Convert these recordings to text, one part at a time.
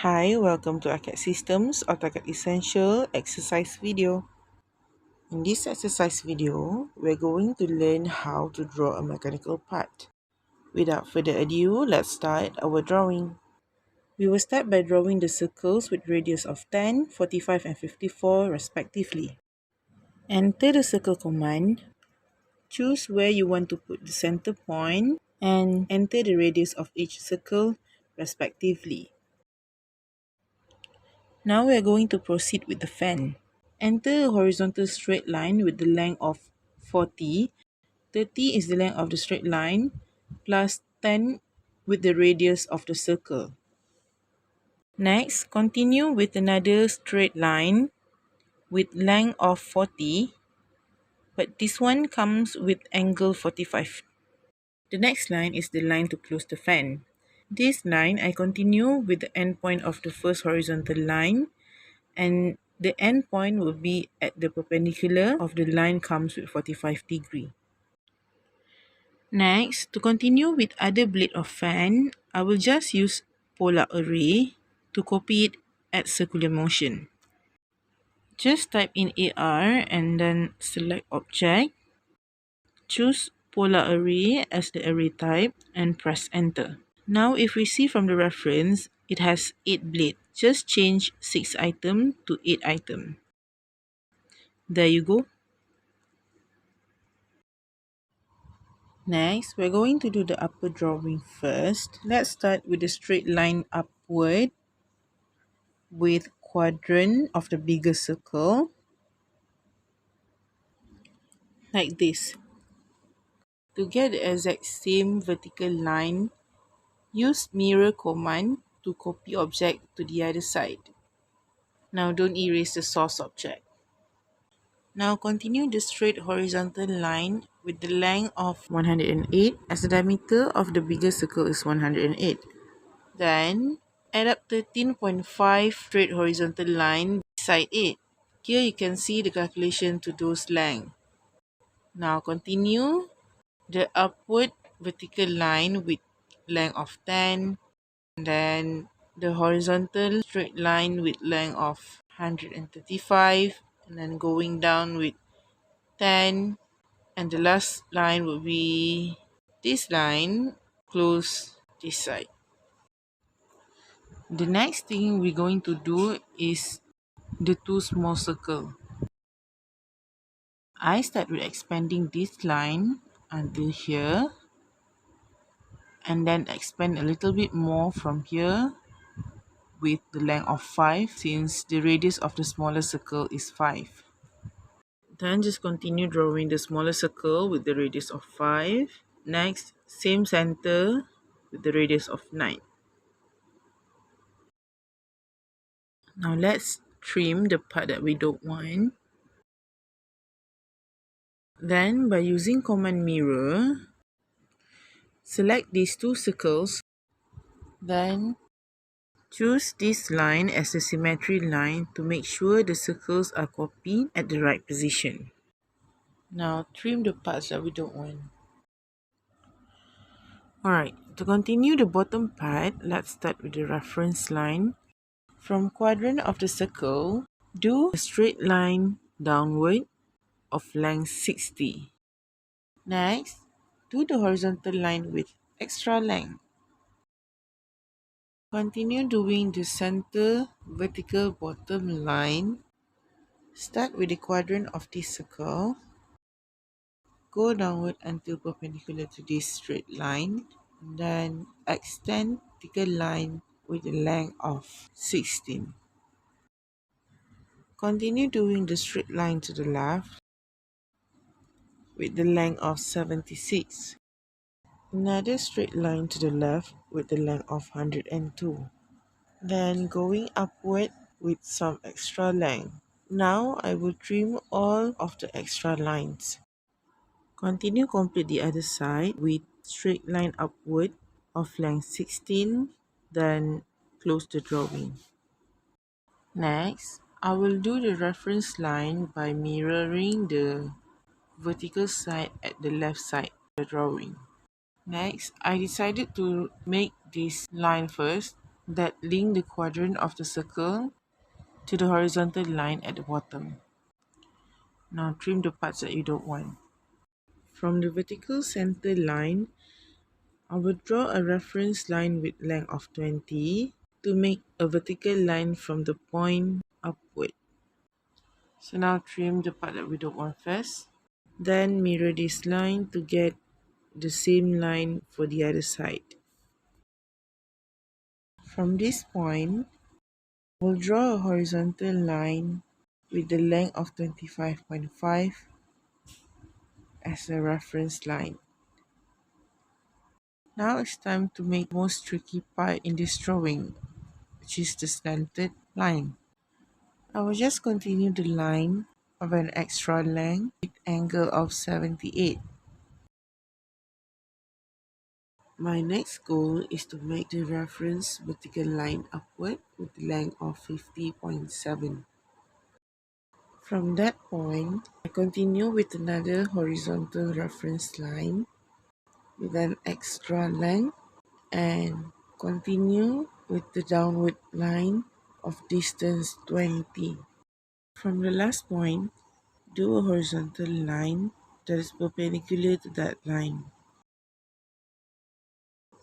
Hi, welcome to AutoCAD Systems AutoCAD Essential exercise video. In this exercise video, we're going to learn how to draw a mechanical part. Without further ado, let's start our drawing. We will start by drawing the circles with radius of 10, 45 and 54 respectively. Enter the circle command, choose where you want to put the center point, and enter the radius of each circle respectively. Now we are going to proceed with the fan. Enter a horizontal straight line with the length of 40. 30 is the length of the straight line plus 10 with the radius of the circle. Next, continue with another straight line with length of 40, but this one comes with angle 45. The next line is the line to close the fan. This line I continue with the end point of the first horizontal line, and the end point will be at the perpendicular of the line comes with 45 degree. Next, to continue with other blade of fan, I will just use polar array to copy it at circular motion. Just type in AR and then select object, choose polar array as the array type and press enter. Now if we see from the reference, it has 8 blades. Just change 6 item to 8 item. There you go. Next, we're going to do the upper drawing first. Let's start with the straight line upward with quadrant of the bigger circle, like this. To get the exact same vertical line, use mirror command to copy object to the other side. Now don't erase the source object. Now continue the straight horizontal line with the length of 108 as the diameter of the bigger circle is 108. Then add up 13.5 straight horizontal line beside it. Here you can see the calculation to those length. Now continue the upward vertical line with length of 10, and then the horizontal straight line with length of 135, and then going down with 10, and the last line will be this line close this side. The next thing we're going to do is the two small circle. I start with expanding this line until here, and then expand a little bit more from here with the length of 5 since the radius of the smaller circle is 5. Then just continue drawing the smaller circle with the radius of 5. Next, same center with the radius of 9. Now let's trim the part that we don't want. Then by using command mirror, select these two circles, then choose this line as the symmetry line to make sure the circles are copied at the right position. Now trim the parts that we don't want. Alright, to continue the bottom part, let's start with the reference line. From quadrant of the circle, do a straight line downward of length 60. Next, do the horizontal line with extra length. Continue doing the center vertical bottom line. Start with the quadrant of this circle. Go downward until perpendicular to this straight line. Then extend vertical line with a length of 16. Continue doing the straight line to the left with the length of 76. Another straight line to the left with the length of 102. Then going upward with some extra length. Now I will trim all of the extra lines. Continue complete the other side with straight line upward of length 16, then close the drawing. Next, I will do the reference line by mirroring the vertical side at the left side of the drawing. Next, I decided to make this line first that link the quadrant of the circle to the horizontal line at the bottom. Now trim the parts that you don't want. From the vertical center line, I will draw a reference line with length of 20 to make a vertical line from the point upward. So now trim the part that we don't want first. Then mirror this line to get the same line for the other side. From this point, we'll draw a horizontal line with the length of 25.5 as a reference line. Now it's time to make the most tricky part in this drawing, which is the slanted line. I will just continue the line of an extra length with angle of 78. My next goal is to make the reference vertical line upward with the length of 50.7. From that point, I continue with another horizontal reference line with an extra length and continue with the downward line of distance 20. From the last point, do a horizontal line that is perpendicular to that line.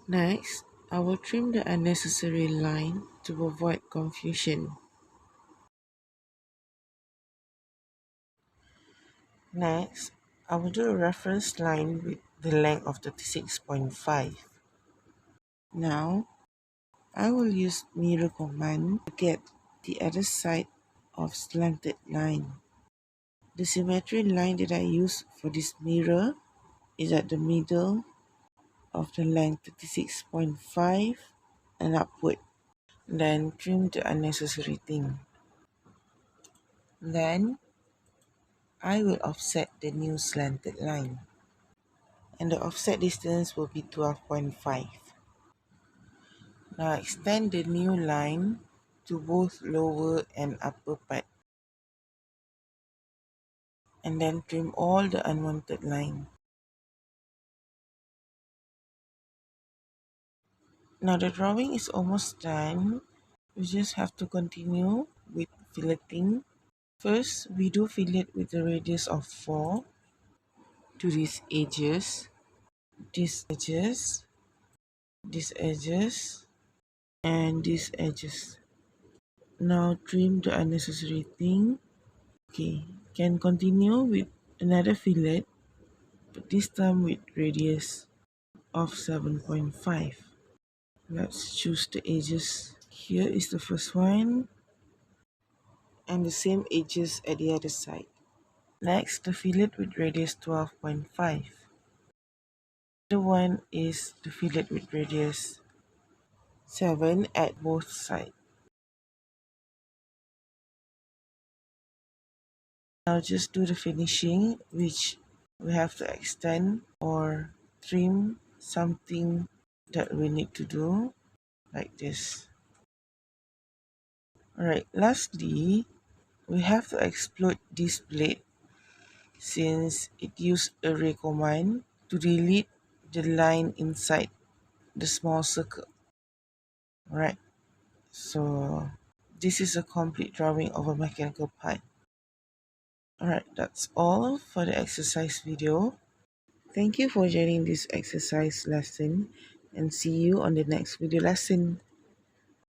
Next, I will trim the unnecessary line to avoid confusion. Next, I will do a reference line with the length of 36.5. Now, I will use mirror command to get the other side of slanted line. The symmetry line that I use for this mirror is at the middle of the length 36.5 and upward. Then trim the unnecessary thing. Then I will offset the new slanted line, and the offset distance will be 12.5. Now extend the new line to both lower and upper part, and then trim all the unwanted line. Now the drawing is almost done. We just have to continue with filleting. First, we do fillet with a radius of 4 to these edges, these edges, these edges, and these edges. Now trim the unnecessary thing. Okay, can continue with another fillet, but this time with radius of 7.5. Let's choose the edges. Here is the first one, and the same edges at the other side. Next, the fillet with radius 12.5. The one is the fillet with radius 7 at both sides. Now just do the finishing, which we have to extend or trim something that we need to do like this. Alright, lastly, we have to explode this plate since it used array command to delete the line inside the small circle. Alright, so this is a complete drawing of a mechanical part. Alright, that's all for the exercise video. Thank you for joining this exercise lesson, and see you on the next video lesson.